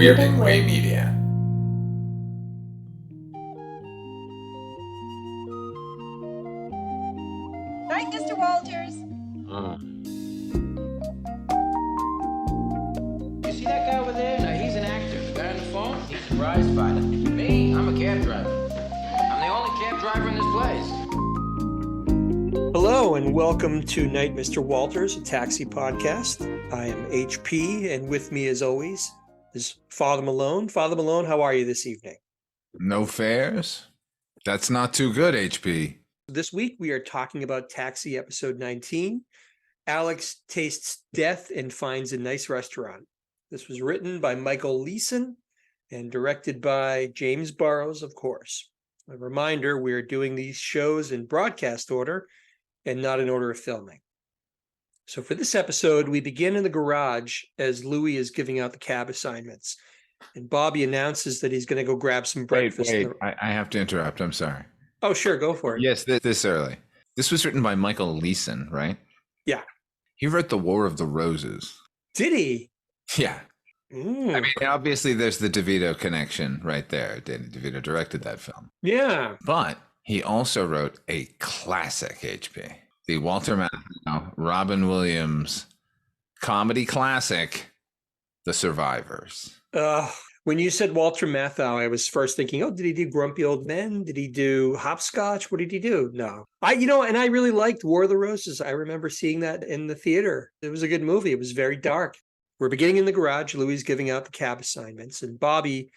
Weirding Way Media. Night, Mr. Walters. You see that guy over there? Now, he's an actor. The guy on the phone, he's a prize fighter. Me, I'm a cab driver. I'm the only cab driver in this place. Hello and welcome to Night, Mr. Walters, a taxi podcast. I am HP, and with me as always is Father Malone. Father Malone, how are you this evening? No fares? That's not too good, HP. This week we are talking about Taxi episode 19. Alex tastes death and finds a nice restaurant. This was written by Michael Leeson and directed by James Burrows, of course. A reminder, we're doing these shows in broadcast order and not in order of filming. So for this episode, we begin in the garage as Louis is giving out the cab assignments. And Bobby announces that he's going to go grab some breakfast. Wait. I have to interrupt. I'm sorry. Oh, sure. Go for it. Yes, this early. This was written by Michael Leeson, right? Yeah. He wrote The War of the Roses. Did he? Yeah. I Mm. mean, obviously, there's the DeVito connection right there. Danny DeVito directed that film. Yeah. But he also wrote a classic, HP. The Walter Matthau, Robin Williams comedy classic, The Survivors. When you said Walter Matthau, I was first thinking, oh, did he do Grumpy Old Men? Did he do Hopscotch? What did he do? No. And I really liked War of the Roses. I remember seeing that in the theater. It was a good movie. It was very dark. We're beginning in the garage. Louis is giving out the cab assignments, and Bobby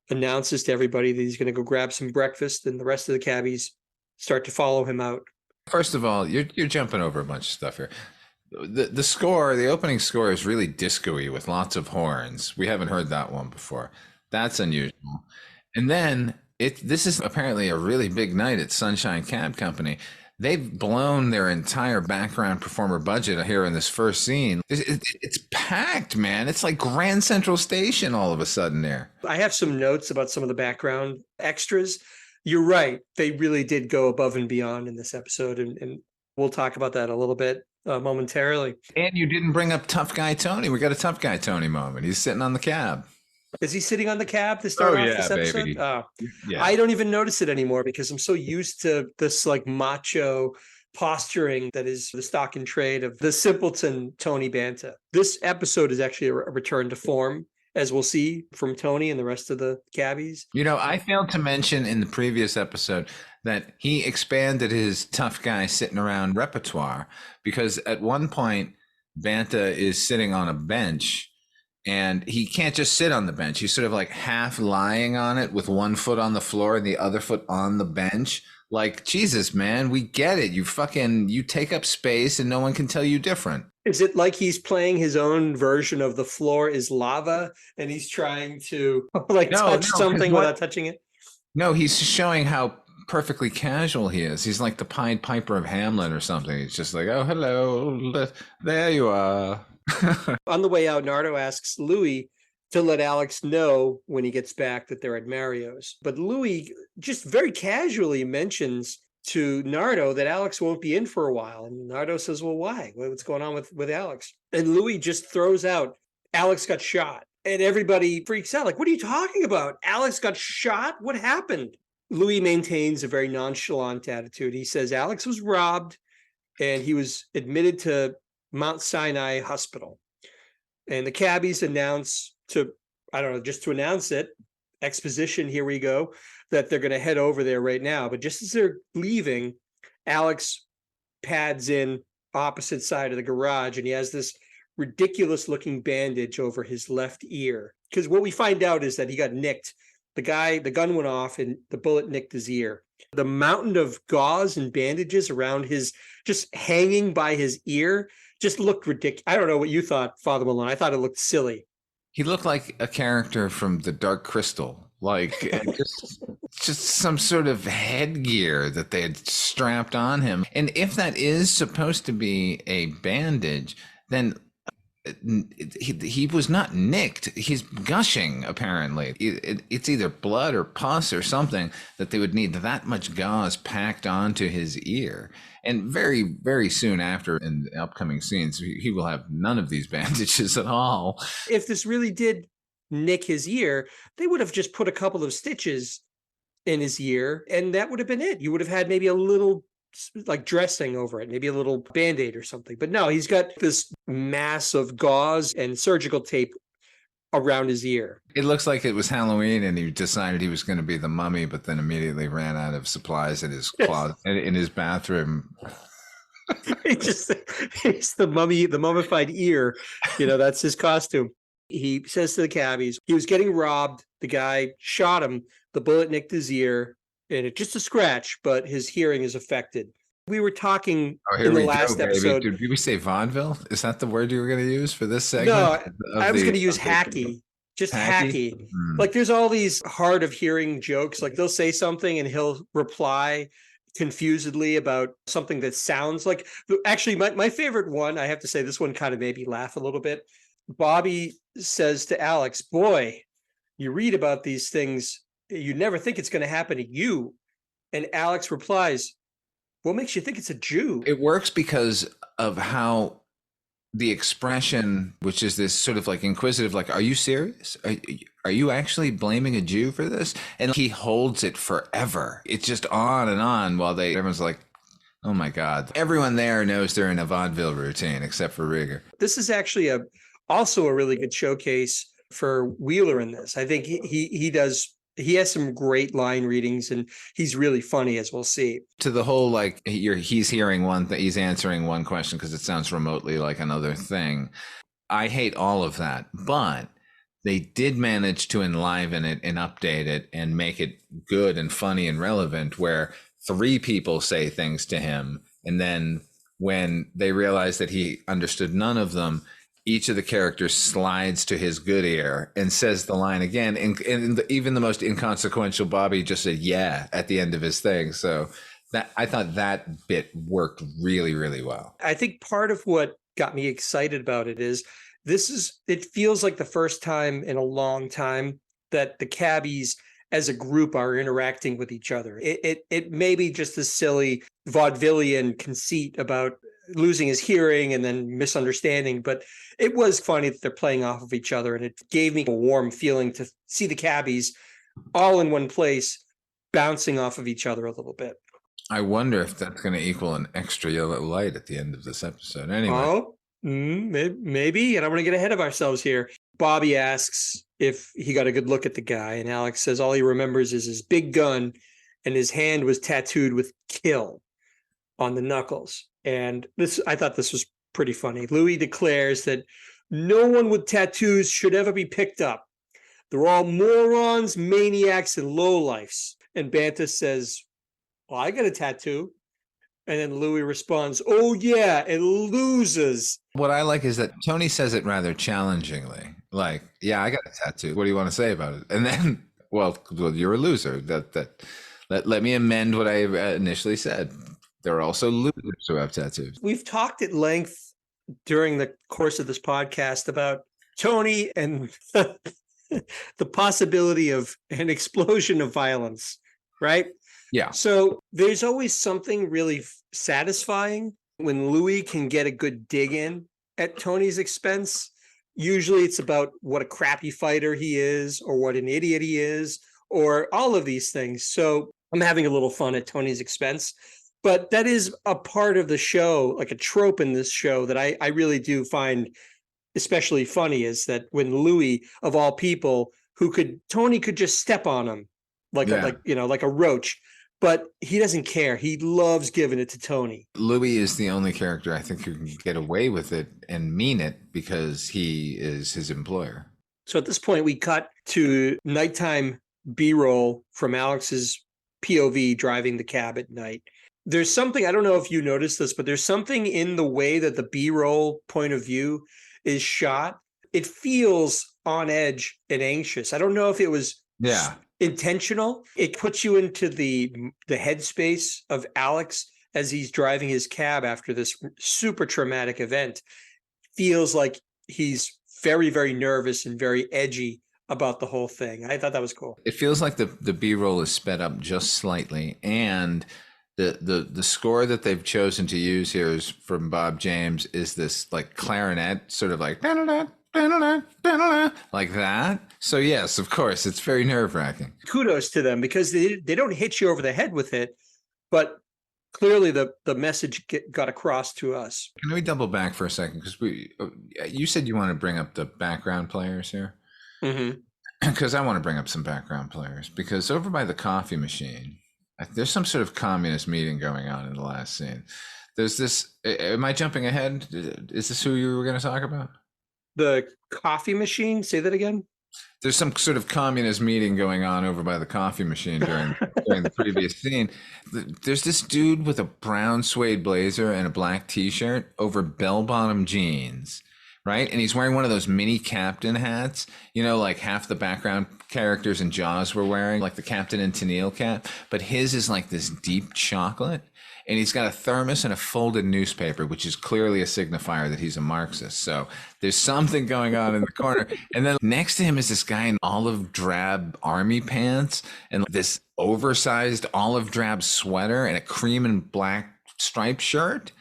announces to everybody that he's going to go grab some breakfast, and the rest of the cabbies start to follow him out. First of all, you're jumping over a bunch of stuff here. The score, the opening score is really disco-y with lots of horns. We haven't heard that one before. That's unusual. And then this is apparently a really big night at Sunshine Cab Company. They've blown their entire background performer budget here in this first scene. It's packed, man. It's like Grand Central Station all of a sudden there. I have some notes about some of the background extras. You're right. They really did go above and beyond in this episode, and we'll talk about that a little bit momentarily. And you didn't bring up Tough Guy Tony. We got a Tough Guy Tony moment. He's sitting on the cab. Is he sitting on the cab to start off this episode? Baby. Oh, Yeah. I don't even notice it anymore because I'm so used to this like macho posturing that is the stock and trade of the simpleton Tony Banta. This episode is actually a return to form, as we'll see from Tony and the rest of the cabbies. You know, I failed to mention in the previous episode that he expanded his tough guy sitting around repertoire, because at one point Banta is sitting on a bench and he can't just sit on the bench. He's sort of like half lying on it with one foot on the floor and the other foot on the bench. Like, Jesus, man, we get it. You take up space and no one can tell you different. Is it like he's playing his own version of The Floor is Lava and he's trying to touch something without touching it? No, he's showing how perfectly casual he is. He's like the Pied Piper of Hamlet or something. He's just like, oh, hello, there you are. On the way out, Nardo asks Louis to let Alex know when he gets back that they're at Mario's. But Louis just very casually mentions to Nardo that Alex won't be in for a while. And Nardo says, well, why? What's going on with Alex? And Louis just throws out, Alex got shot. And everybody freaks out. Like, what are you talking about? Alex got shot? What happened? Louis maintains a very nonchalant attitude. He says Alex was robbed and he was admitted to Mount Sinai Hospital. And the cabbies announce to announce it, exposition, here we go, that they're going to head over there right now. But just as they're leaving, Alex pads in opposite side of the garage and he has this ridiculous looking bandage over his left ear. Because what we find out is that he got nicked. The gun went off and the bullet nicked his ear. The mountain of gauze and bandages around his, just hanging by his ear, just looked ridiculous. I don't know what you thought, Father Malone. I thought it looked silly. He looked like a character from The Dark Crystal, like just some sort of headgear that they had strapped on him. And if that is supposed to be a bandage, then he was not nicked. He's gushing, apparently. It's either blood or pus or something that they would need that much gauze packed onto his ear. And very, very soon after, in the upcoming scenes, he will have none of these bandages at all. If this really did nick his ear, they would have just put a couple of stitches in his ear, and that would have been it. You would have had maybe a little like dressing over it, maybe a little Band-Aid or something. But no, he's got this mass of gauze and surgical tape around his ear. It looks like it was Halloween and he decided he was going to be the mummy, but then immediately ran out of supplies in his closet, in his bathroom. He's the mummy, the mummified ear. That's his costume. He says to the cabbies, he was getting robbed. The guy shot him. The bullet nicked his ear, and it's just a scratch, but his hearing is affected. We were talking in the last episode. Did we say vaudeville? Is that the word you were going to use for this segment? No, I was going to use hacky. Just hacky. Like there's all these hard of hearing jokes. Like they'll say something and he'll reply confusedly about something that sounds like. Actually, my favorite one, I have to say, this one kind of made me laugh a little bit. Bobby says to Alex, boy, you read about these things, you never think it's going to happen to you. And Alex replies, what makes you think it's a Jew? It works because of how the expression, which is this sort of like inquisitive, like, are you serious? Are you actually blaming a Jew for this? And he holds it forever. It's just on and on while everyone's like, oh my God. Everyone there knows they're in a vaudeville routine except for Rieger. This is actually also a really good showcase for Wheeler in this. I think he has some great line readings and he's really funny, as we'll see. To the whole, like, he's hearing one thing, he's answering one question because it sounds remotely like another thing. I hate all of that, but they did manage to enliven it and update it and make it good and funny and relevant, where 3 people say things to him, and then when they realize that he understood none of them, each of the characters slides to his good ear and says the line again. And even the most inconsequential Bobby just said, yeah, at the end of his thing. So I thought that bit worked really, really well. I think part of what got me excited about it is it feels like the first time in a long time that the cabbies as a group are interacting with each other. It may be just this silly vaudevillian conceit about losing his hearing and then misunderstanding, but it was funny that they're playing off of each other, and it gave me a warm feeling to see the cabbies all in one place bouncing off of each other a little bit. I wonder if that's going to equal an extra yellow light at the end of this episode. Anyway. Maybe, and I want to get ahead of ourselves here. Bobby asks if he got a good look at the guy, and Alex says all he remembers is his big gun, and his hand was tattooed with "kill" on the knuckles. And I thought this was pretty funny. Louis declares that no one with tattoos should ever be picked up. They're all morons, maniacs, and lowlifes. And Banta says, well, I got a tattoo. And then Louis responds, oh, yeah, and losers. What I like is that Tony says it rather challengingly. Like, yeah, I got a tattoo. What do you want to say about it? And then, well you're a loser. Let me amend what I initially said. There are also losers who have tattoos. We've talked at length during the course of this podcast about Tony and the possibility of an explosion of violence, right? Yeah. So there's always something really satisfying when Louis can get a good dig in at Tony's expense. Usually it's about what a crappy fighter he is, or what an idiot he is, or all of these things. So I'm having a little fun at Tony's expense. But that is a part of the show, like a trope in this show that I really do find especially funny, is that when Louis, of all people, Tony could just step on him like a roach, but he doesn't care. He loves giving it to Tony. Louis is the only character I think who can get away with it and mean it because he is his employer. So at this point, we cut to nighttime B-roll from Alex's POV driving the cab at night. There's something, I don't know if you noticed this, but there's something in the way that the B-roll point of view is shot. It feels on edge and anxious. I don't know if it was intentional. It puts you into the headspace of Alex as he's driving his cab after this super traumatic event. Feels like he's very, very nervous and very edgy about the whole thing. I thought that was cool. It feels like the B-roll is sped up just slightly, and the score that they've chosen to use here is from Bob James, is this like clarinet, sort of like da-da-da, like that. So yes, of course, it's very nerve-wracking. Kudos to them because they don't hit you over the head with it, but clearly the message got across to us. Can we double back for a second? Because you said you want to bring up the background players here. Mm-hmm. Because I want to bring up some background players. Because over by the coffee machine, there's some sort of communist meeting going on in the last scene. There's this. Am I jumping ahead? Is this who you were going to talk about? The coffee machine? Say that again? There's some sort of communist meeting going on over by the coffee machine during the previous scene. There's this dude with a brown suede blazer and a black t-shirt over bell-bottom jeans, right? And he's wearing one of those mini captain hats, you know, like half the background characters in Jaws were wearing, like the Captain and Tennille cap. But his is like this deep chocolate. And he's got a thermos and a folded newspaper, which is clearly a signifier that he's a Marxist. So there's something going on in the corner. And then next to him is this guy in olive drab army pants and this oversized olive drab sweater and a cream and black striped shirt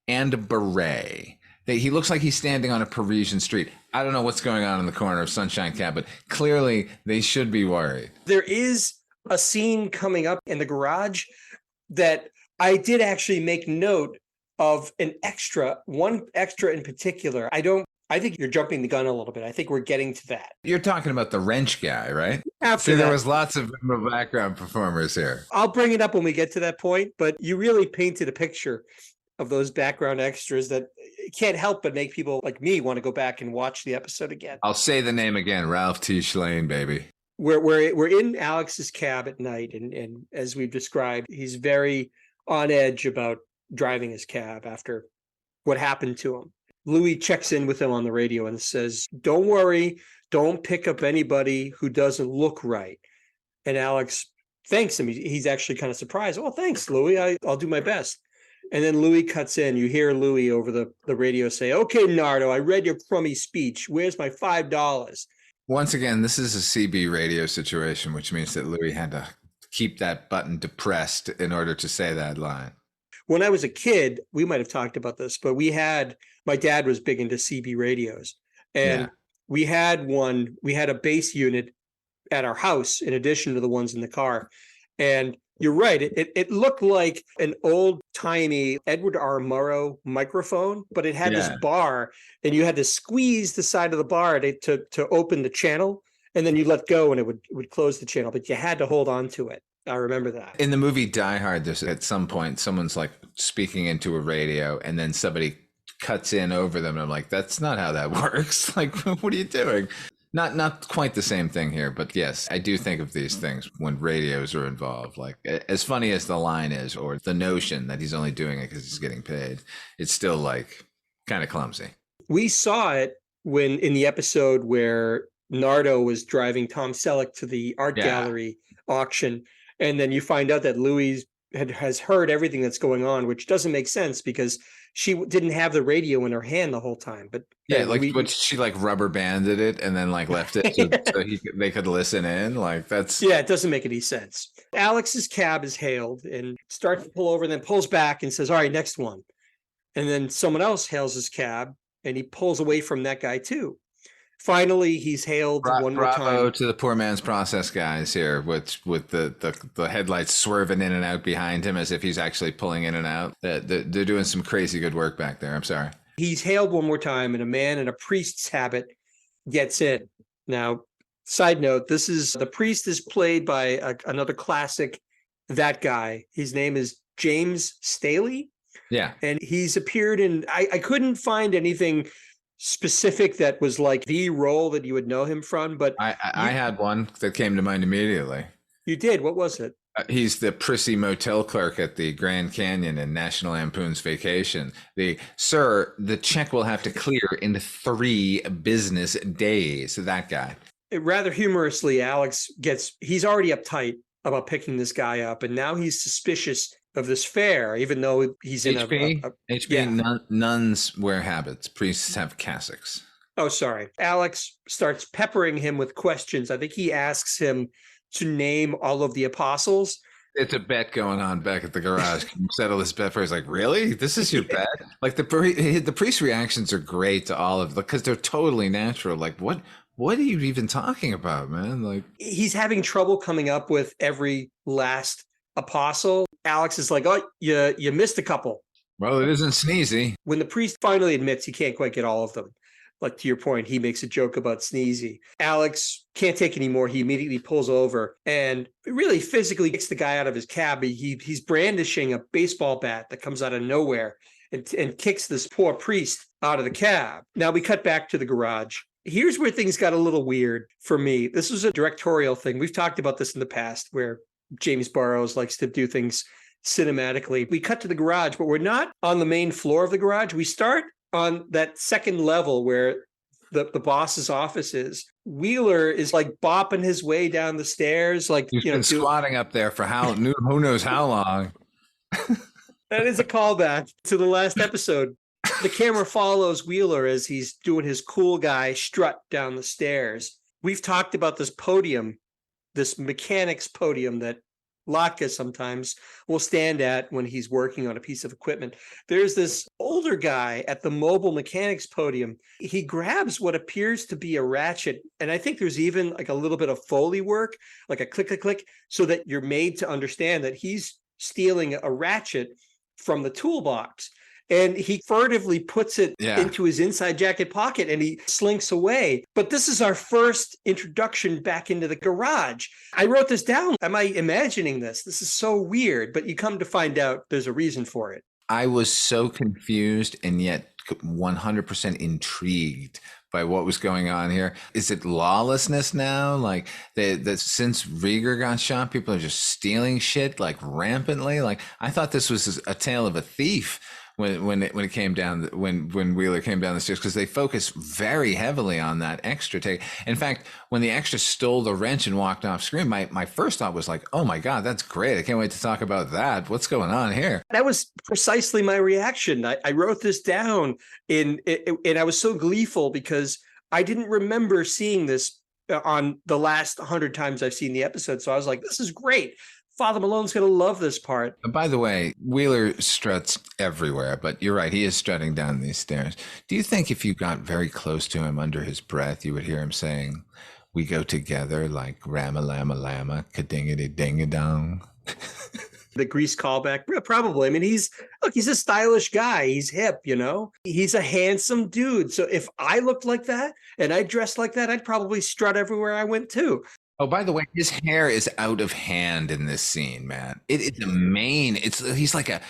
and a beret. He looks like he's standing on a Parisian street. I don't know what's going on in the corner of Sunshine Cab, but clearly they should be worried. There is a scene coming up in the garage that I did actually make note of one extra in particular. I think you're jumping the gun a little bit. I think we're getting to that. You're talking about the wrench guy, right? After there was lots of background performers here. I'll bring it up when we get to that point, but you really painted a picture of those background extras that can't help but make people like me want to go back and watch the episode again. I'll say the name again, Ralph T. Schlane, baby. We're in Alex's cab at night, and as we've described, he's very on edge about driving his cab after what happened to him. Louis checks in with him on the radio and says, "Don't worry, don't pick up anybody who doesn't look right." And Alex thanks him. He's actually kind of surprised. "Oh, thanks, Louis. I'll do my best." And then Louis cuts in. You hear Louis over the radio say, "Okay, Nardo, I read your crummy speech. Where's my $5?" Once again, this is a CB radio situation, which means that Louis had to keep that button depressed in order to say that line. When I was a kid, we might have talked about this, but my dad was big into CB radios. And we had a base unit at our house in addition to the ones in the car. And you're right, it looked like an old-timey Edward R. Murrow microphone, but it had this bar, and you had to squeeze the side of the bar to open the channel. And then you let go and it would close the channel, but you had to hold on to it. I remember that. In the movie Die Hard, there's at some point, someone's like speaking into a radio and then somebody cuts in over them. And I'm like, that's not how that works. Like, what are you doing? Not quite the same thing here, but yes, I do think of these things when radios are involved. Like, as funny as the line is, or the notion that he's only doing it because he's getting paid, it's still like kind of clumsy. We saw it when in the episode where Nardo was driving Tom Selleck to the art gallery auction. And then you find out that Louise has heard everything that's going on, which doesn't make sense because she didn't have the radio in her hand the whole time. But but she like rubber banded it and then like left it so they could listen in. Like that's it doesn't make any sense. Alex's cab is hailed and starts to pull over and then pulls back and says, "All right, next one." And then someone else hails his cab and he pulls away from that guy too. Finally, he's hailed one more time. Bravo to the poor man's process guys here, with the headlights swerving in and out behind him as if he's actually pulling in and out. They're doing some crazy good work back there. I'm sorry. He's hailed one more time, and a man in a priest's habit gets in. Now, side note, the priest is played by another classic, that guy. His name is James Staley. Yeah. And he's appeared in, I couldn't find anything specific that was like the role that you would know him from, but I had one that came to mind immediately. You did? What was it? He's the prissy motel clerk at the Grand Canyon in National Lampoon's Vacation. Sir, the check will have to clear in 3 business days. That guy. Rather humorously, Alex he's already uptight about picking this guy up, and now he's suspicious of this fare, even though he's in HP. Nuns wear habits. Priests have cassocks. Oh, sorry. Alex starts peppering him with questions. I think he asks him to name all of the apostles. It's a bet going on back at the garage. Can you settle this bet first? Like, really? This is your bet? Like the priest reactions are great to all of because they're totally natural. Like, what are you even talking about, man? Like, he's having trouble coming up with every last apostle. Alex is like, oh, you missed a couple. well, it isn't sneezy. When the priest finally admits he can't quite get all of them, like to your point, he makes a joke about Sneezy. Alex can't take anymore. He immediately pulls over and really physically kicks the guy out of his cab. He's brandishing a baseball bat that comes out of nowhere and kicks this poor priest out of the cab. Now we cut back to the garage. Here's where things got a little weird for me. This was a directorial thing. We've talked about this in the past where James Burrows likes to do things cinematically. We cut to the garage, but we're not on the main floor of the garage. We start on that second level where the boss's office is. Wheeler is like bopping his way down the stairs, like He's been squatting up there for who knows how long. That is a callback to the last episode. The camera follows Wheeler as he's doing his cool guy strut down the stairs. We've talked about this podium, this mechanics podium that Latka sometimes will stand at when he's working on a piece of equipment. There's this older guy at the mobile mechanics podium. He grabs what appears to be a ratchet, and I think there's even like a little bit of Foley work, like a click, click, click, so that you're made to understand that he's stealing a ratchet from the toolbox. And he furtively puts it into his inside jacket pocket and he slinks away. But this is our first introduction back into the garage. I wrote this down. Am I imagining this? This is so weird. But you come to find out there's a reason for it. I was so confused and yet 100% intrigued by what was going on here. Is it lawlessness now? Like that since Rieger got shot, people are just stealing shit like rampantly. Like I thought this was a tale of a thief. When it came down, when Wheeler came down the stairs, because they focus very heavily on that extra take. In fact, when the extra stole the wrench and walked off screen, my first thought was like, oh my God, that's great. I can't wait to talk about that. What's going on here? That was precisely my reaction. I wrote this down and I was so gleeful because I didn't remember seeing this on the last 100 times I've seen the episode. So I was like, this is great. Father Malone's going to love this part. By the way, Wheeler struts everywhere, but you're right. He is strutting down these stairs. Do you think if you got very close to him under his breath, you would hear him saying, we go together like Rama Lama Lama, kadingity dingadong? The Grease callback? Probably. I mean, he's a stylish guy. He's hip, you know? He's a handsome dude. So if I looked like that and I dressed like that, I'd probably strut everywhere I went too. Oh, by the way, his hair is out of hand in this scene, man. It's a mane. He's like a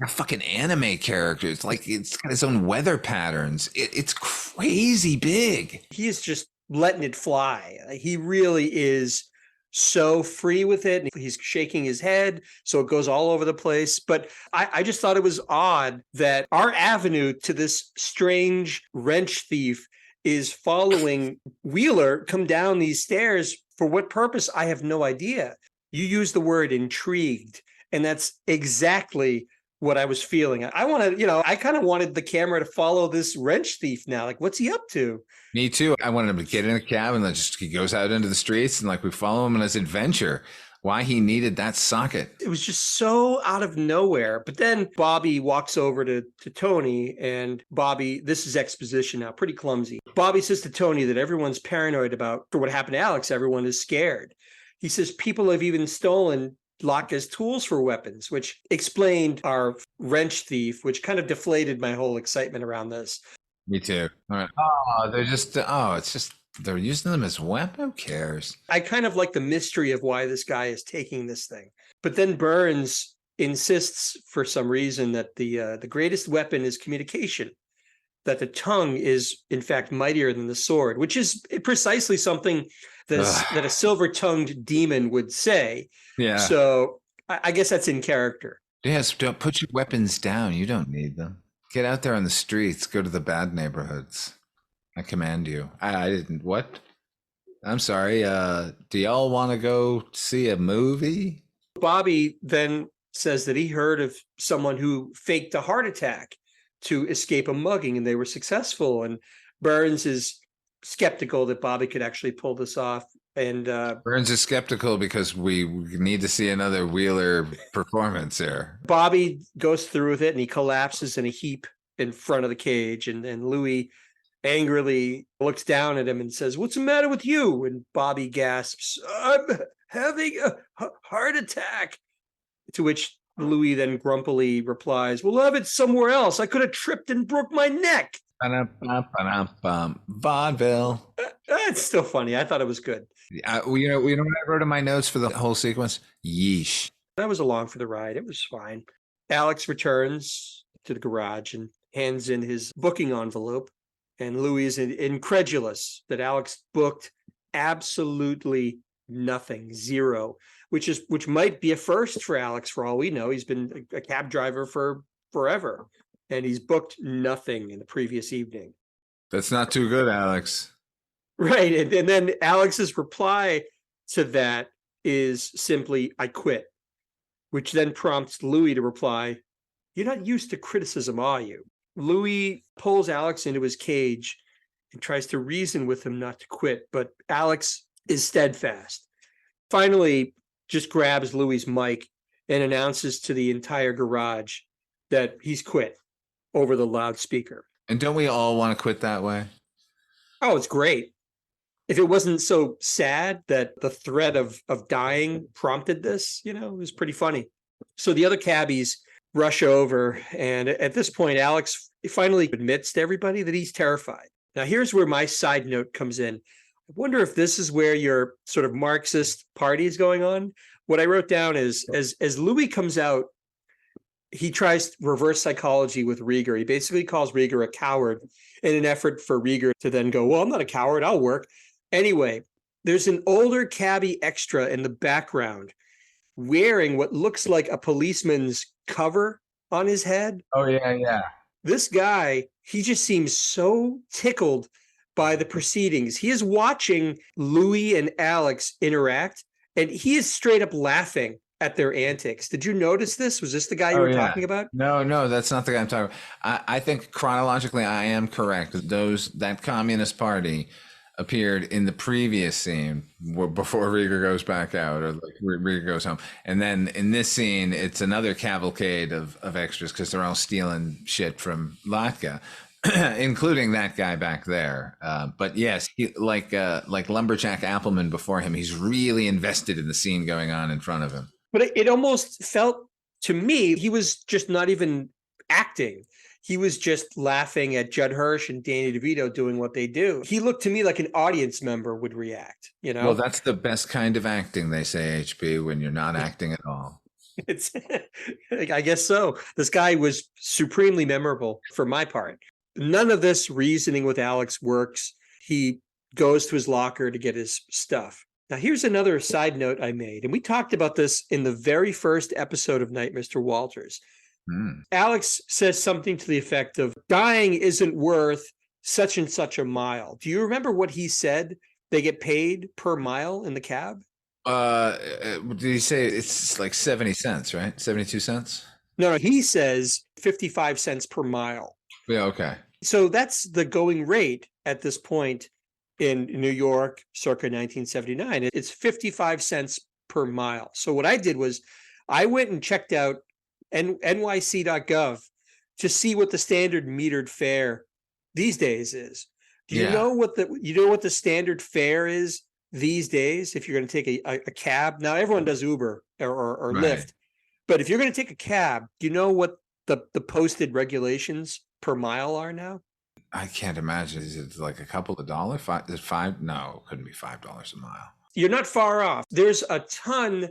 fucking anime character. It's like it's got its own weather patterns. It's crazy big. He is just letting it fly. He really is so free with it. He's shaking his head, so it goes all over the place. But I just thought it was odd that our avenue to this strange wrench thief is following Wheeler come down these stairs. For what purpose? I have no idea. You use the word intrigued, and that's exactly what I was feeling. I kind of wanted the camera to follow this wrench thief now. Like, what's he up to? Me too. I wanted him to get in a cab and then he goes out into the streets and like we follow him on his adventure. Why he needed that socket. It was just so out of nowhere. But then Bobby walks over to Tony, and Bobby, this is exposition now, pretty clumsy. Bobby says to Tony that everyone's paranoid for what happened to Alex. Everyone is scared. He says people have even stolen Latka's tools for weapons, which explained our wrench thief, which kind of deflated my whole excitement around this. Me too. All right. It's just they're using them as weapon. Who cares? I kind of like the mystery of why this guy is taking this thing. But then Burns insists for some reason that the greatest weapon is communication, that the tongue is in fact mightier than the sword, which is precisely something that a silver-tongued demon would say. Yeah. So I guess that's in character. Yes, don't put your weapons down. You don't need them. Get out there on the streets. Go to the bad neighborhoods. I command you. I didn't. What? I'm sorry. Do y'all want to go see a movie? Bobby then says that he heard of someone who faked a heart attack to escape a mugging, and they were successful. And Burns is skeptical that Bobby could actually pull this off. And Burns is skeptical because we need to see another Wheeler performance here. Bobby goes through with it and he collapses in a heap in front of the cage. And Louis angrily looks down at him and says, "What's the matter with you?" And Bobby gasps, "I'm having a heart attack." To which Louis then grumpily replies, "We'll have it somewhere else. I could have tripped and broke my neck." Vaudeville. It's still funny. I thought it was good. You know what I wrote in my notes for the whole sequence? Yeesh. I was along for the ride. It was fine. Alex returns to the garage and hands in his booking envelope. And Louis is incredulous that Alex booked absolutely nothing, zero, which might be a first for Alex for all we know. He's been a cab driver for forever, and he's booked nothing in the previous evening. That's not too good, Alex. Right. And then Alex's reply to that is simply, "I quit," which then prompts Louis to reply, "You're not used to criticism, are you?" Louis pulls Alex into his cage and tries to reason with him not to quit, but Alex is steadfast. Finally, just grabs Louis's mic and announces to the entire garage that he's quit over the loudspeaker. And don't we all want to quit that way? Oh, it's great. If it wasn't so sad that the threat of dying prompted this, it was pretty funny. So the other cabbies rush over, and at this point, Alex finally admits to everybody that he's terrified. Now, here's where my side note comes in. I wonder if this is where your sort of Marxist party is going on. What I wrote down is, as Louis comes out, he tries reverse psychology with Rieger. He basically calls Rieger a coward in an effort for Rieger to then go, "Well, I'm not a coward, I'll work." Anyway, there's an older cabbie extra in the background wearing what looks like a policeman's cover on his head. Oh, yeah. This guy, he just seems so tickled by the proceedings. He is watching Louis and Alex interact, and he is straight up laughing at their antics. Did you notice this? Was this the guy you were talking about? No, that's not the guy I'm talking about. I think chronologically I am correct. That Communist Party appeared in the previous scene before Rieger goes back out, or like Rieger goes home. And then in this scene, it's another cavalcade of extras because they're all stealing shit from Latka, including that guy back there. But yes, like Lumberjack Appleman before him, he's really invested in the scene going on in front of him. But it almost felt to me, he was just not even acting. He was just laughing at Judd Hirsch and Danny DeVito doing what they do. He looked to me like an audience member would react, Well, that's the best kind of acting, they say, HB, when you're not acting at all. It's, I guess so. This guy was supremely memorable for my part. None of this reasoning with Alex works. He goes to his locker to get his stuff. Now, here's another side note I made, and we talked about this in the very first episode of Night, Mr. Walters. Alex says something to the effect of, "Dying isn't worth such and such a mile." Do you remember what he said? They get paid per mile in the cab? Did he say it's like 70 cents, right? 72 cents? No, he says 55 cents per mile. Yeah, okay. So that's the going rate at this point in New York, circa 1979. It's 55 cents per mile. So what I did was I went and checked out nyc.gov to see what the standard metered fare these days is. Do you know what the standard fare is these days if you're going to take a cab? Now everyone does Uber or Right. Lyft, but if you're going to take a cab, do you know what the posted regulations per mile are now? I can't imagine. Is it like a couple of dollars? Five? No, it couldn't be $5 a mile. You're not far off. There's a ton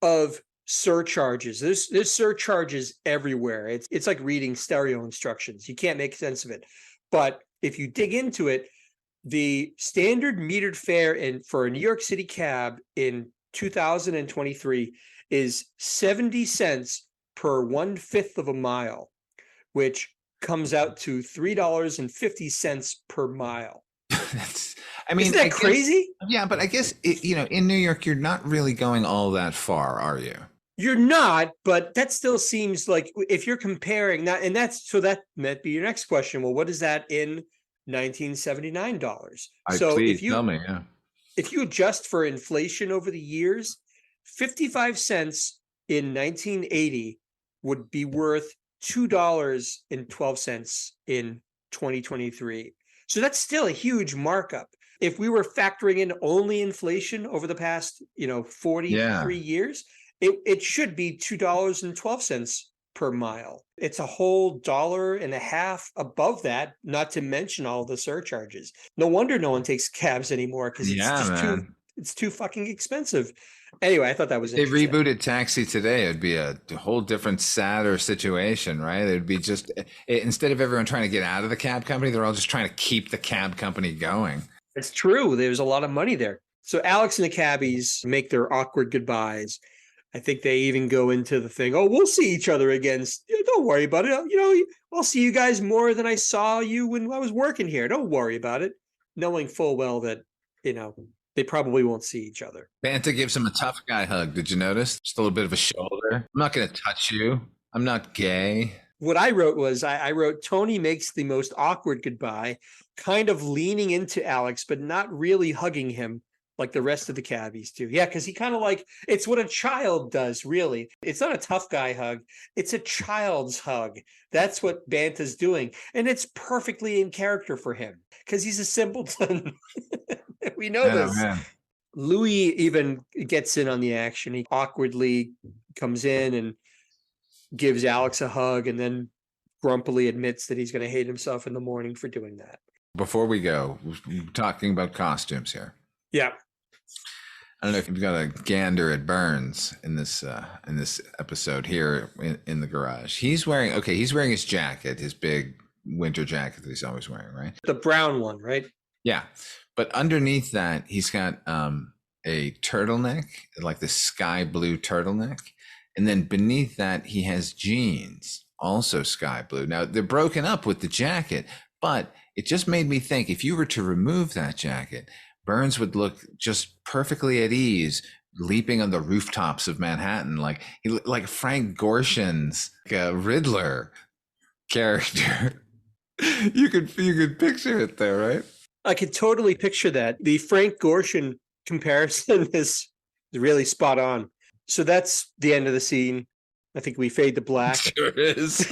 of surcharges. There's surcharges everywhere. It's like reading stereo instructions. You can't make sense of it. But if you dig into it, the standard metered fare for a New York City cab in 2023 is 70 cents per 1/5 of a mile, which comes out to $3.50 per mile. Isn't that crazy? Yeah, but I guess in New York, you're not really going all that far, are you? You're not, but that still seems like if you're comparing that, and that might be your next question. Well, what is that in $1979? Please tell me. Yeah. if you adjust for inflation over the years, 55 cents in 1980 would be worth $2.12 in 2023. So that's still a huge markup. If we were factoring in only inflation over the past, 43 years, it should be $2.12 per mile. It's a whole $1.50 above that, not to mention all the surcharges. No wonder no one takes cabs anymore, because it's too fucking expensive. Anyway, I thought that was interesting. They rebooted Taxi today, it'd be a whole different, sadder situation, right? It'd be just, instead of everyone trying to get out of the cab company, they're all just trying to keep the cab company going. It's true. There's a lot of money there. So Alex and the cabbies make their awkward goodbyes. I think they even go into the thing, oh, we'll see each other again. Don't worry about it. I'll see you guys more than I saw you when I was working here. Don't worry about it. Knowing full well that, they probably won't see each other. Banta gives him a tough guy hug. Did you notice? Just a little bit of a shoulder. I'm not going to touch you. I'm not gay. What I wrote was, I wrote, Tony makes the most awkward goodbye, kind of leaning into Alex, but not really hugging him like the rest of the cabbies do. Yeah, because he kind of it's what a child does, really. It's not a tough guy hug. It's a child's hug. That's what Banta's doing. And it's perfectly in character for him, because he's a simpleton. We know this. Man. Louis even gets in on the action. He awkwardly comes in and gives Alex a hug, and then grumpily admits that he's going to hate himself in the morning for doing that. Before we go, we're talking about costumes here. Yeah. I don't know if you've got a gander at Burns in this episode here in the garage. He's wearing his jacket, his big winter jacket that he's always wearing, right? The brown one, right? Yeah. But underneath that, he's got a turtleneck, like the sky blue turtleneck. And then beneath that, he has jeans, also sky blue. Now, they're broken up with the jacket, but it just made me think, if you were to remove that jacket, Burns would look just perfectly at ease, leaping on the rooftops of Manhattan, like Frank Gorshin's Riddler character. You could picture it there, right? I could totally picture that. The Frank Gorshin comparison is really spot on. So that's the end of the scene. I think we fade to black. Sure is.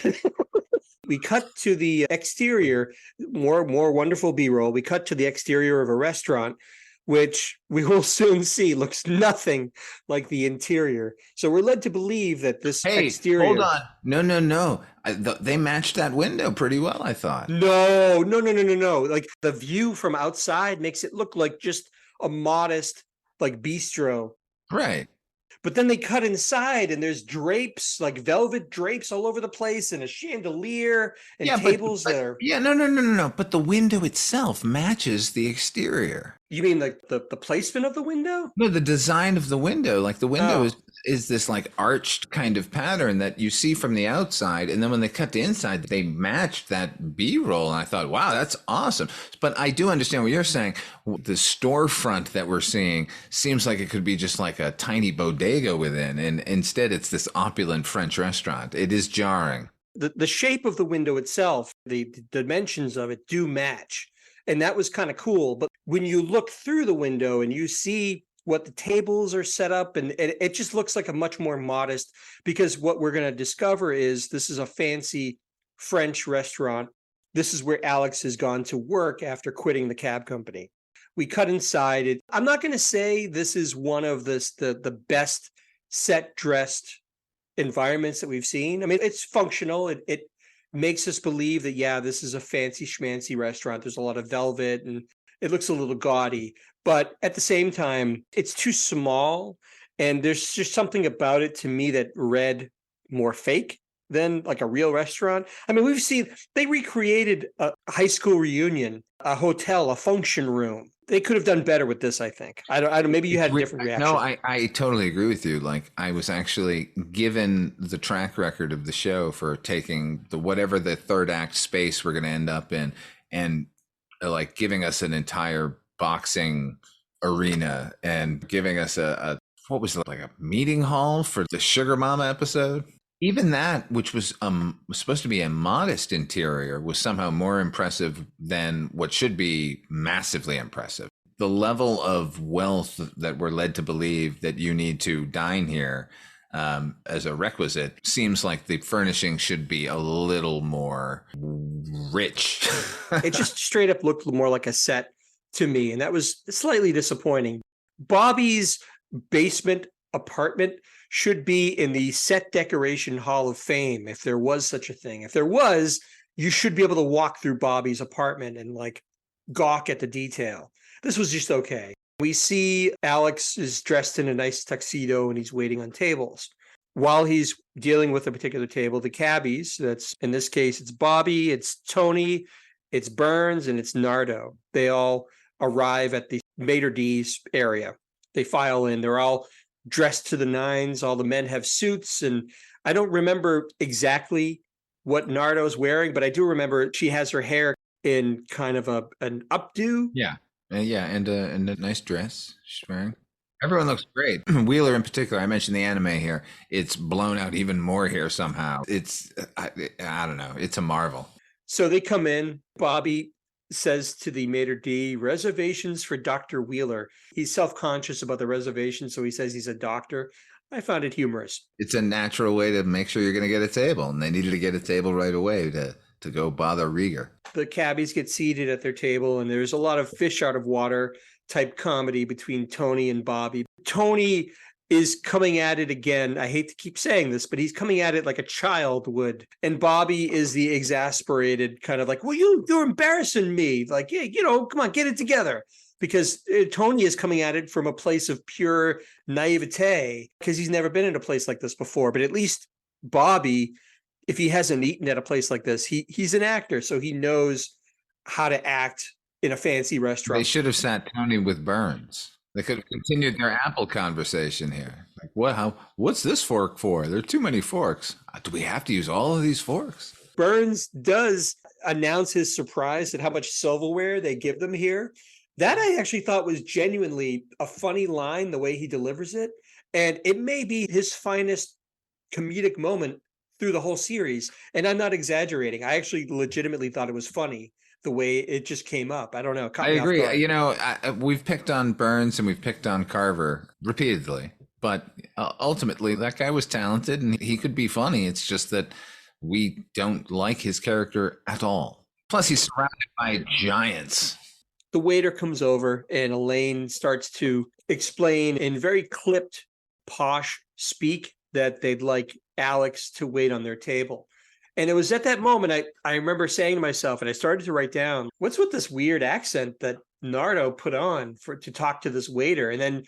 We cut to the exterior, more wonderful B-roll. We cut to the exterior of a restaurant, which we will soon see looks nothing like the interior. So we're led to believe that this exterior... Hold on. No. They matched that window pretty well, I thought. No. Like, the view from outside makes it look like just a modest, bistro. Right. But then they cut inside, and there's drapes, like velvet drapes all over the place, and a chandelier and tables that are... Yeah, no. But the window itself matches the exterior. You mean the placement of the window? No, the design of the window. Like, the window is this arched kind of pattern that you see from the outside, and then when they cut to inside, they matched that B-roll, and I thought, wow, that's awesome. But I do understand what you're saying. The storefront that we're seeing seems like it could be just like a tiny bodega within, and instead it's this opulent French restaurant. It is jarring. The shape of the window itself, the dimensions of it do match, and that was kind of cool. But when you look through the window and you see what the tables are set up, and it just looks like a much more modest, because what we're going to discover is this is a fancy French restaurant. This is where Alex has gone to work after quitting the cab company. We cut inside it. I'm not going to say this is one of the best set dressed environments that we've seen. I mean, it's functional. It makes us believe that, yeah, this is a fancy schmancy restaurant. There's a lot of velvet and it looks a little gaudy, but at the same time, it's too small. And there's just something about it to me that read more fake than like a real restaurant. I mean, they recreated a high school reunion, a hotel, a function room. They could have done better with this, I think. I don't. Maybe you had a different reaction. No, I totally agree with you. Like, I was actually given the track record of the show for taking whatever the third act space we're going to end up in, and giving us an entire boxing arena and giving us a what was it, like a meeting hall for the Sugar Mama episode. Even that, which was supposed to be a modest interior, was somehow more impressive than what should be massively impressive. the level of wealth that we're led to believe that you need to dine here as a requisite seems like the furnishing should be a little more rich. It just straight up looked more like a set to me, and that was slightly disappointing. Bobby's basement apartment should be in the set decoration hall of fame, if there was such a thing. If there was, you should be able to walk through Bobby's apartment and like gawk at the detail. This was just okay. We see Alex is dressed in a nice tuxedo and he's waiting on tables. While he's dealing with a particular table, the cabbies, that's in this case, it's Bobby, it's Tony, it's Burns, and it's Nardo. They all arrive at the maitre d's area. They file in. They're all dressed to the nines. All the men have suits. And I don't remember exactly what Nardo's wearing, but I do remember she has her hair in kind of an updo. Yeah. Yeah, and a nice dress she's wearing. Everyone looks great. Wheeler in particular, I mentioned the anime here. It's blown out even more here somehow. It's, I don't know, it's a marvel. So they come in. Bobby says to the maitre d', reservations for Dr. Wheeler. He's self-conscious about the reservation, so he says he's a doctor. I found it humorous. It's a natural way to make sure you're going to get a table, and they needed to get a table right away to go bother Rieger. The cabbies get seated at their table, and there's a lot of fish out of water type comedy between Tony and Bobby. Tony is coming at it again. I hate to keep saying this, but he's coming at it like a child would. And Bobby is the exasperated kind of like, well, you're embarrassing me. Like, yeah, come on, get it together. Because Tony is coming at it from a place of pure naivete because he's never been in a place like this before. But at least Bobby, if he hasn't eaten at a place like this, he's an actor, so he knows how to act in a fancy restaurant. They should have sat Tony with Burns. They could have continued their apple conversation here. Like, what's this fork for? There are too many forks. Do we have to use all of these forks? Burns does announce his surprise at how much silverware they give them here. That I actually thought was genuinely a funny line, the way he delivers it. And it may be his finest comedic moment through the whole series. And I'm not exaggerating. I actually legitimately thought it was funny the way it just came up. I don't know. I agree. We've picked on Burns and we've picked on Carver repeatedly, but ultimately that guy was talented and he could be funny. It's just that we don't like his character at all. Plus he's surrounded by giants. The waiter comes over and Elaine starts to explain in very clipped, posh speak that they'd like Alex to wait on their table. And it was at that moment I remember saying to myself, and I started to write down, what's with this weird accent that Nardo put on to talk to this waiter? And then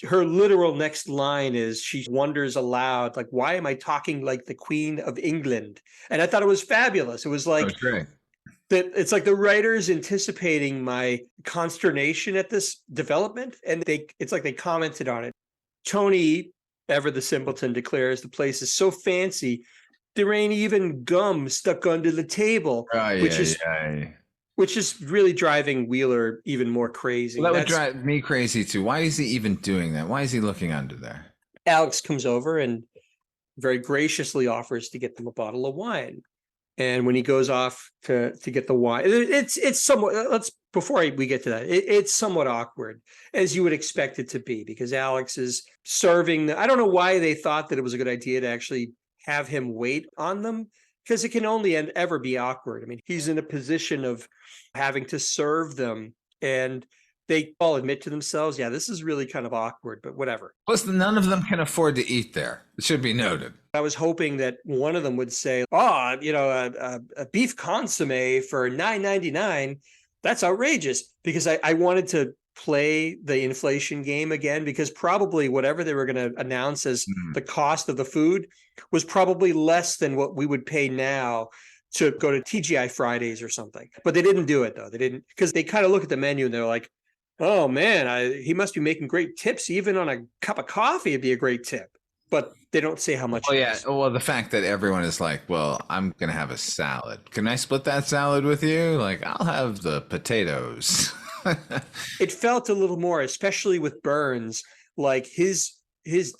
her literal next line is she wonders aloud, like, why am I talking like the Queen of England? And I thought it was fabulous. It was like, okay. It's like the writers anticipating my consternation at this development, and it's like they commented on it. Tony, ever the simpleton, declares the place is so fancy there ain't even gum stuck under the table, which is really driving Wheeler even more crazy. Well, that would drive me crazy too. Why is he even doing that? Why is he looking under there? Alex comes over and very graciously offers to get them a bottle of wine. And when he goes off to get the wine, it's somewhat, before we get to that, it's somewhat awkward, as you would expect it to be, because Alex is serving I don't know why they thought that it was a good idea to actually have him wait on them, because it can only ever be awkward. I mean, he's in a position of having to serve them, and they all admit to themselves, yeah, this is really kind of awkward, but whatever. Plus, none of them can afford to eat there. It should be noted. I was hoping that one of them would say, a beef consomme for $9.99, that's outrageous, because I wanted to play the inflation game again, because probably whatever they were going to announce as the cost of the food was probably less than what we would pay now to go to TGI Fridays or something. But they didn't do it, though. They didn't, because they kind of look at the menu and they're like, oh man, he must be making great tips. Even on a cup of coffee, it'd be a great tip. But they don't say how much. Oh, yeah. Well, the fact that everyone is like, well, I'm going to have a salad. Can I split that salad with you? Like, I'll have the potatoes. It felt a little more, especially with Burns, like his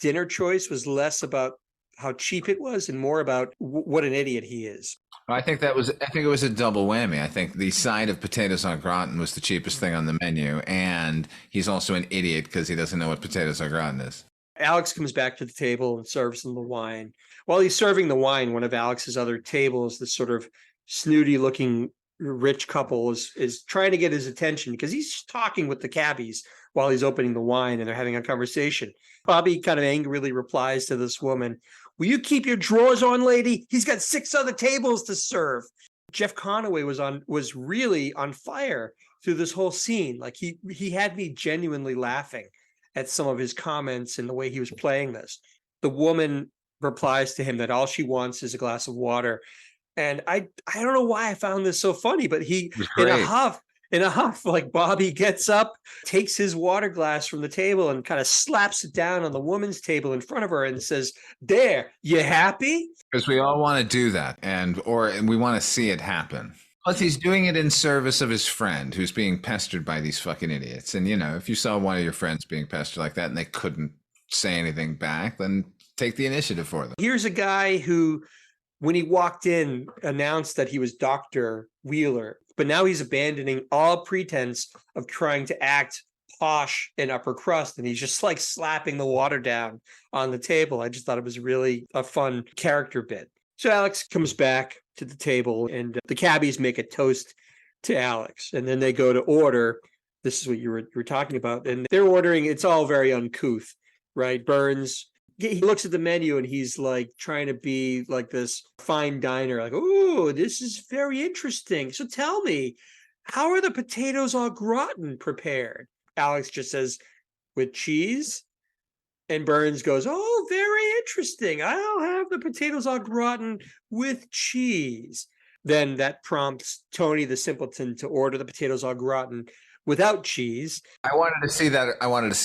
dinner choice was less about how cheap it was and more about what an idiot he is. I think it was a double whammy. I think the side of potatoes au gratin was the cheapest thing on the menu, and he's also an idiot because he doesn't know what potatoes au gratin is. Alex comes back to the table and serves him the wine. While he's serving the wine, one of Alex's other tables, this sort of snooty looking rich couple is trying to get his attention because he's talking with the cabbies while he's opening the wine and they're having a conversation. Bobby kind of angrily replies to this woman, "Will you keep your drawers on, lady? He's got 6 other tables to serve." Jeff Conaway was really on fire through this whole scene. Like he had me genuinely laughing at some of his comments and the way he was playing this. The woman replies to him that all she wants is a glass of water. And I don't know why I found this so funny, but he in a huff, like Bobby gets up, takes his water glass from the table and kind of slaps it down on the woman's table in front of her and says, "There, you happy?" Because we all want to do that, and we want to see it happen. Plus, he's doing it in service of his friend who's being pestered by these fucking idiots. And, if you saw one of your friends being pestered like that and they couldn't say anything back, then take the initiative for them. Here's a guy who, when he walked in, announced that he was Dr. Wheeler, but now he's abandoning all pretense of trying to act posh and upper crust. And he's just like slapping the water down on the table. I just thought it was really a fun character bit. So Alex comes back to the table and the cabbies make a toast to Alex. And then they go to order. This is what you were talking about. And they're ordering. It's all very uncouth, right? Burns, he looks at the menu and he's like trying to be like this fine diner, like, "Oh, this is very interesting. So tell me, how are the potatoes au gratin prepared?" Alex just says, "With cheese." And Burns goes, "Oh, very interesting. I'll have the potatoes au gratin with cheese." Then that prompts Tony the simpleton to order the potatoes au gratin without cheese. I wanted to see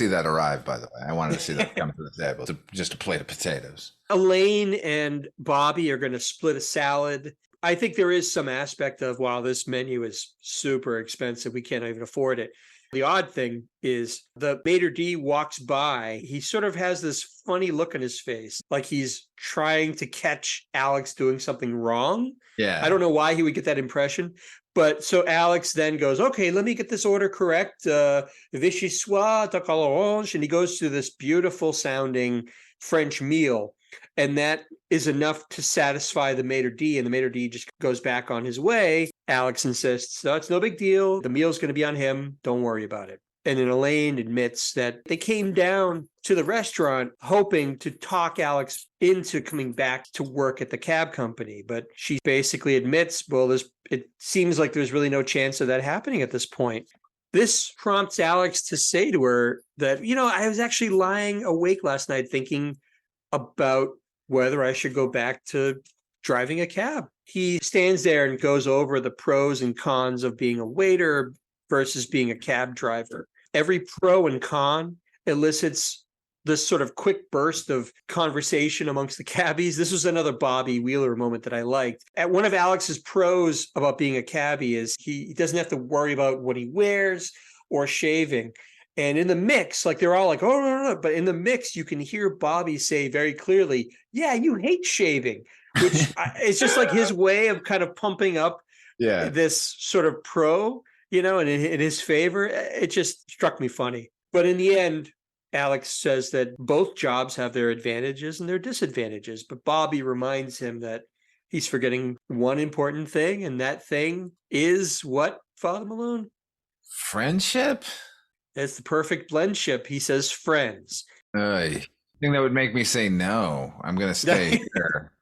that arrive, by the way. I wanted to see that come to the table. Just a plate of potatoes. Elaine and Bobby are going to split a salad. I think there is some aspect of, while this menu is super expensive, we can't even afford it. The odd thing is the maitre d' walks by. He sort of has this funny look on his face, like he's trying to catch Alex doing something wrong. Yeah. I don't know why he would get that impression. But so Alex then goes, "Okay, let me get this order correct. Vichyssoise, tarte à l'orange." And he goes to this beautiful sounding French meal. And that is enough to satisfy the maitre d'. And the maitre d' just goes back on his way. Alex insists, "No, it's no big deal. The meal's going to be on him. Don't worry about it." And then Elaine admits that they came down to the restaurant hoping to talk Alex into coming back to work at the cab company. But she basically admits, well, it seems like there's really no chance of that happening at this point. This prompts Alex to say to her that, "I was actually lying awake last night thinking about whether I should go back to driving a cab." He stands there and goes over the pros and cons of being a waiter versus being a cab driver. Every pro and con elicits this sort of quick burst of conversation amongst the cabbies. This was another Bobby Wheeler moment that I liked. At one of Alex's pros about being a cabbie is he doesn't have to worry about what he wears or shaving. And in the mix, like they're all like, "Oh, no. But in the mix, you can hear Bobby say very clearly, "Yeah, you hate shaving," which is just like his way of kind of pumping up this sort of pro, and in his favor. It just struck me funny. But in the end, Alex says that both jobs have their advantages and their disadvantages. But Bobby reminds him that he's forgetting one important thing. And that thing is what, Father Malone? Friendship? It's the perfect blendship. He says friends. I think that would make me say no. I'm going to stay here,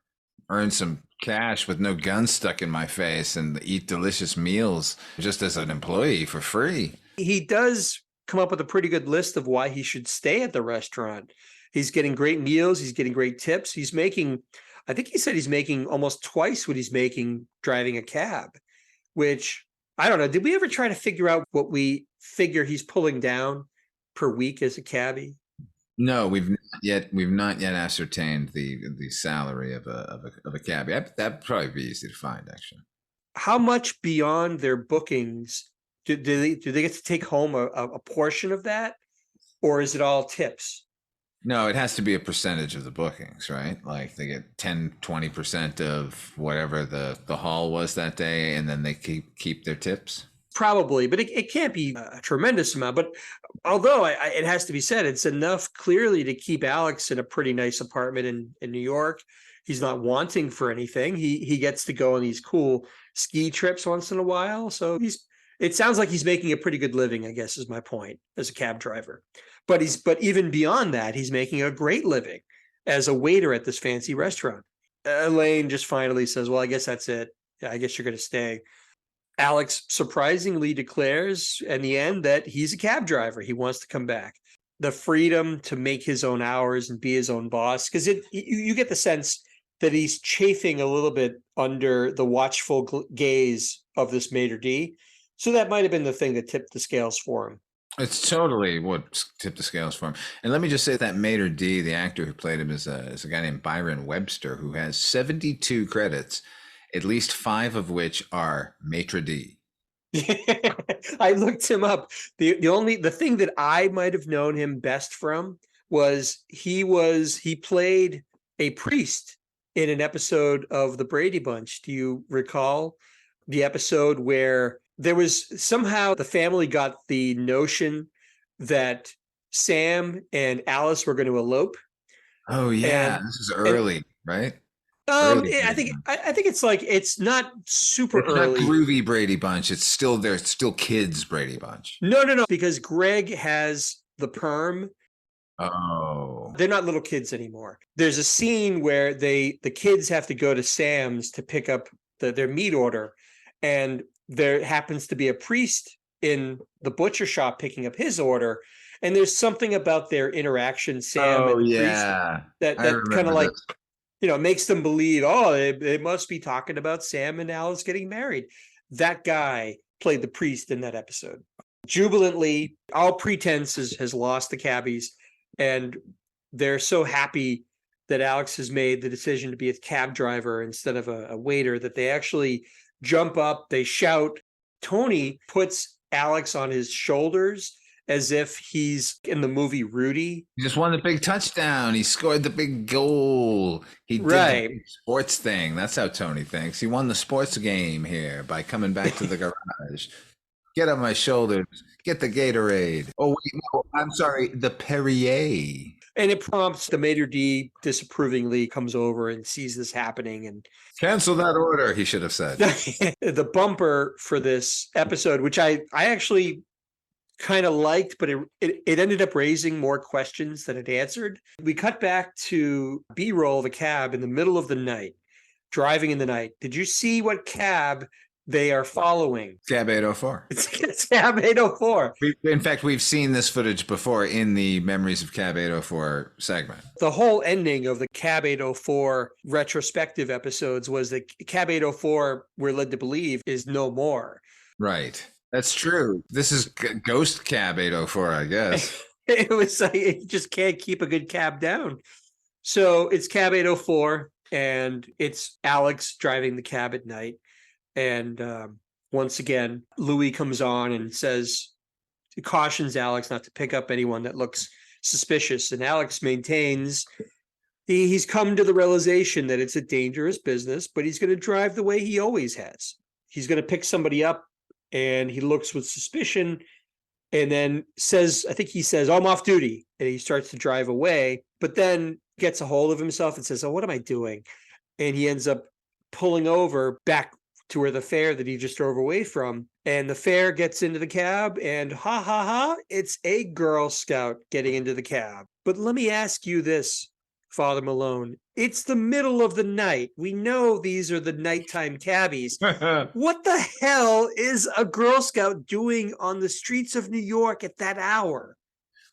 earn some cash with no gun stuck in my face, and eat delicious meals just as an employee for free. He does come up with a pretty good list of why he should stay at the restaurant. He's getting great meals. He's getting great tips. I think he said he's making almost twice what he's making driving a cab, which I don't know. Did we ever try to figure out what we figure he's pulling down per week as a cabbie? No, we've not yet ascertained the salary of a cabbie. That'd probably be easy to find, actually. How much beyond their bookings do they get to take home a portion of that, or is it all tips? No, it has to be a percentage of the bookings, right? Like they get 10, 20% of whatever the haul was that day, and then they keep their tips. Probably, but it can't be a tremendous amount. But although it has to be said, it's enough clearly to keep Alex in a pretty nice apartment in New York. He's not wanting for anything. He gets to go on these cool ski trips once in a while. So it sounds like he's making a pretty good living, I guess, is my point, as a cab driver. But even beyond that, he's making a great living as a waiter at this fancy restaurant. Elaine just finally says, well, I guess that's it. I guess you're going to stay. Alex surprisingly declares in the end that he's a cab driver. He wants to come back. The freedom to make his own hours and be his own boss, because you get the sense that he's chafing a little bit under the watchful gaze of this maitre d'. So that might have been the thing that tipped the scales for him. It's totally what tipped the scales for him. And let me just say that maitre d', the actor who played him, is a guy named Byron Webster, who has 72 credits, at least 5 of which are maitre d'. I looked him up. The thing that I might have known him best from was he played a priest in an episode of the Brady Bunch. Do you recall the episode where there was somehow the family got the notion that Sam and Alice were going to elope? Oh yeah, this is early, right? Early I think it's like it's not super it's early. Not groovy Brady Bunch. It's still kids Brady Bunch. No, because Greg has the perm. Oh, They're not little kids anymore. There's a scene where the kids have to go to Sam's to pick up their meat order, and there happens to be a priest in the butcher shop picking up his order, and there's something about their interaction, Sam and the priest, that kind of like makes them believe, they must be talking about Sam and Alice getting married. That guy played the priest in that episode. Jubilantly, all pretense has lost the cabbies, and they're so happy that Alex has made the decision to be a cab driver instead of a waiter that they actually jump up, they shout. Tony puts Alex on his shoulders as if he's in the movie Rudy. He just won the big touchdown. He scored the big goal. He did the big sports thing. That's how Tony thinks. He won the sports game here by coming back to the garage. Get on my shoulders. Get the Gatorade. Oh, wait, no, I'm sorry, the Perrier. And it prompts the maitre d' disapprovingly comes over and sees this happening and cancel that order, he should have said. The bumper for this episode, which I actually kind of liked, but it ended up raising more questions than it answered. We cut back to B-roll of a cab in the middle of the night, driving in the night. Did you see what cab they are following? Cab 804. It's Cab 804. In fact, we've seen this footage before in the Memories of Cab 804 segment. The whole ending of the Cab 804 retrospective episodes was that Cab 804, we're led to believe, is no more. Right. That's true. This is Ghost Cab 804, I guess. It was like, it just can't keep a good cab down. So it's Cab 804, and it's Alex driving the cab at night. And once again, Louis comes on and cautions Alex not to pick up anyone that looks suspicious. And Alex maintains he's come to the realization that it's a dangerous business, but he's going to drive the way he always has. He's going to pick somebody up, and he looks with suspicion and then says, I think he says, I'm off duty. And he starts to drive away, but then gets a hold of himself and says, what am I doing? And he ends up pulling over back to where the fare that he just drove away from. And the fare gets into the cab, and it's a Girl Scout getting into the cab. But let me ask you this, Father Malone. It's the middle of the night. We know these are the nighttime cabbies. What the hell is a Girl Scout doing on the streets of New York at that hour?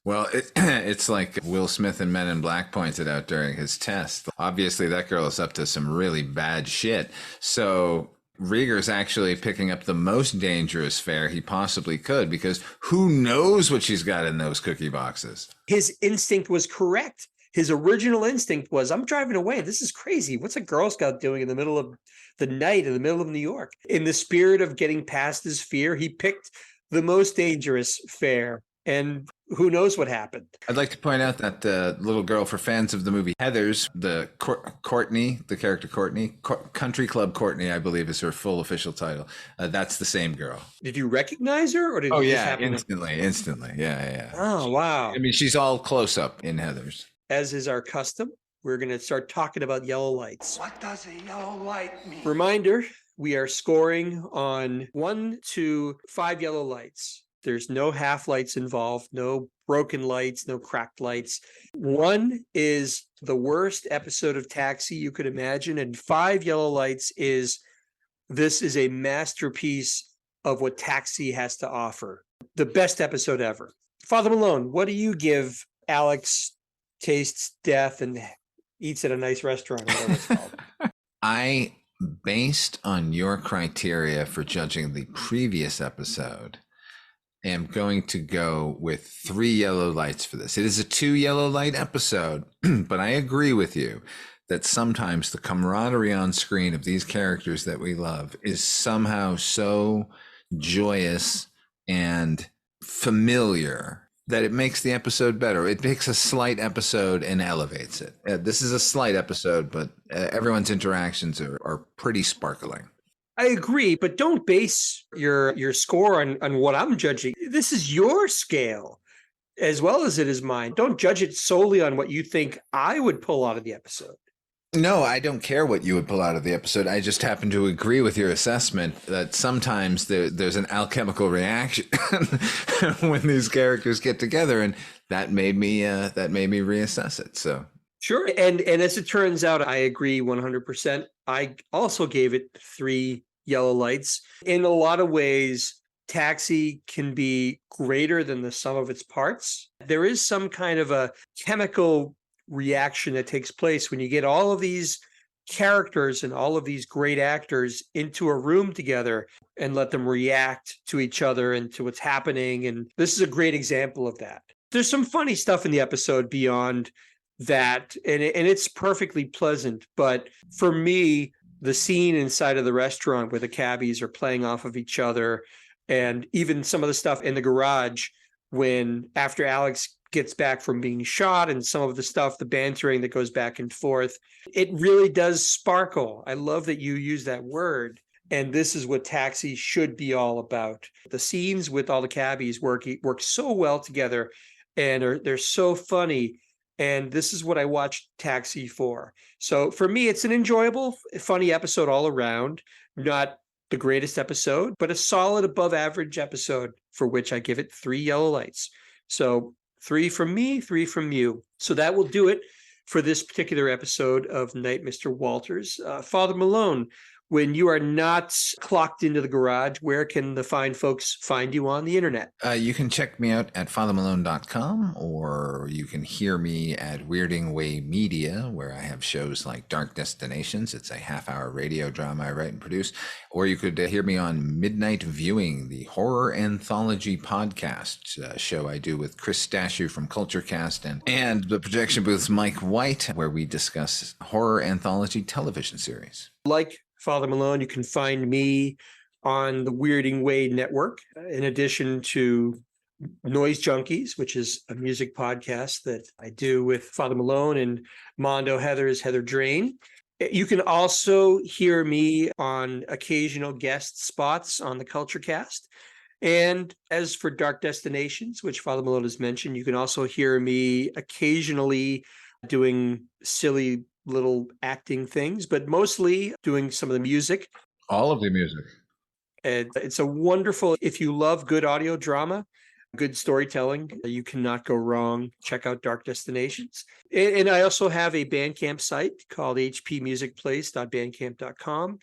Well, it's like Will Smith in Men in Black pointed out during his test. Obviously, that girl is up to some really bad shit. So Rieger's actually picking up the most dangerous fare he possibly could, because who knows what she's got in those cookie boxes. His instinct was correct. His original instinct was, I'm driving away. This is crazy. What's a Girl Scout doing in the middle of the night in the middle of New York? In the spirit of getting past his fear, he picked the most dangerous fare. And who knows what happened. I'd like to point out that the little girl, for fans of the movie Heathers, the Courtney, the character Courtney, Country Club Courtney, I believe is her full official title. That's the same girl. Did you recognize her, or did Oh it just yeah, happen? instantly. Yeah. Oh, wow. I mean, she's all close up in Heathers. As is our custom, we're going to start talking about yellow lights. What does a yellow light mean? Reminder, we are scoring on 1 to 5 yellow lights. There's no half lights involved, no broken lights, no cracked lights. 1 is the worst episode of Taxi you could imagine, and 5 yellow lights is this is a masterpiece of what Taxi has to offer. The best episode ever. Father Malone, what do you give Alex tastes death and eats at a nice restaurant, whatever it's called? I, based on your criteria for judging the previous episode, am going to go with 3 yellow lights for this. It is a 2 yellow light episode, but I agree with you that sometimes the camaraderie on screen of these characters that we love is somehow so joyous and familiar that it makes the episode better. It makes a slight episode and elevates it. This is a slight episode, but everyone's interactions are pretty sparkling. I agree, but don't base your score on what I'm judging. This is your scale as well as it is mine. Don't judge it solely on what you think I would pull out of the episode. No, I don't care what you would pull out of the episode. I just happen to agree with your assessment that sometimes there's an alchemical reaction when these characters get together, and that made me reassess it. So sure, and as it turns out, I agree 100%. I also gave it 3 yellow lights. In a lot of ways, Taxi can be greater than the sum of its parts. There is some kind of a chemical reaction that takes place when you get all of these characters and all of these great actors into a room together and let them react to each other and to what's happening. And this is a great example of that. There's some funny stuff in the episode beyond that, and it's perfectly pleasant. But for me, the scene inside of the restaurant where the cabbies are playing off of each other, and even some of the stuff in the garage when after Alex gets back from being shot, and some of the stuff, the bantering that goes back and forth, it really does sparkle. I love that you use that word. And this is what Taxi should be all about. The scenes with all the cabbies work so well together, and they're so funny. And this is what I watched Taxi for. So for me, it's an enjoyable, funny episode all around. Not the greatest episode, but a solid above average episode for which I give it 3 yellow lights. So 3 from me, 3 from you. So that will do it for this particular episode of Night, Mr. Walters. Father Malone, when you are not clocked into the garage, where can the fine folks find you on the internet? You can check me out at fathermalone.com, or you can hear me at Weirding Way Media, where I have shows like Dark Destinations. It's a half-hour radio drama I write and produce. Or you could hear me on Midnight Viewing, the horror anthology podcast show I do with Chris Stashew from CultureCast, and the Projection Booth's Mike White, where we discuss horror anthology television series. Like Father Malone, you can find me on the Weirding Way Network, in addition to Noise Junkies, which is a music podcast that I do with Father Malone and Mondo Heather's Heather Drain. You can also hear me on occasional guest spots on the CultureCast. And as for Dark Destinations, which Father Malone has mentioned, you can also hear me occasionally doing silly little acting things, but mostly doing some of the music. All of the music. And it's a wonderful, if you love good audio drama, good storytelling, you cannot go wrong. Check out Dark Destinations. And I also have a Bandcamp site called hpmusicplace.bandcamp.com.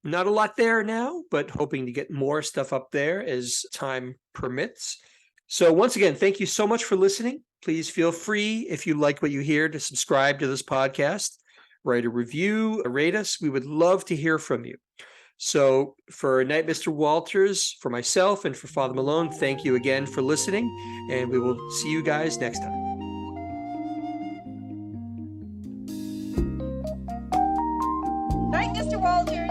Not a lot there now, but hoping to get more stuff up there as time permits. So once again, thank you so much for listening. Please feel free, if you like what you hear, to subscribe to this podcast, write a review, rate us. We would love to hear from you. So for Night, Mr. Walters, for myself, and for Father Malone, thank you again for listening, and we will see you guys next time. Night, Mr. Walters.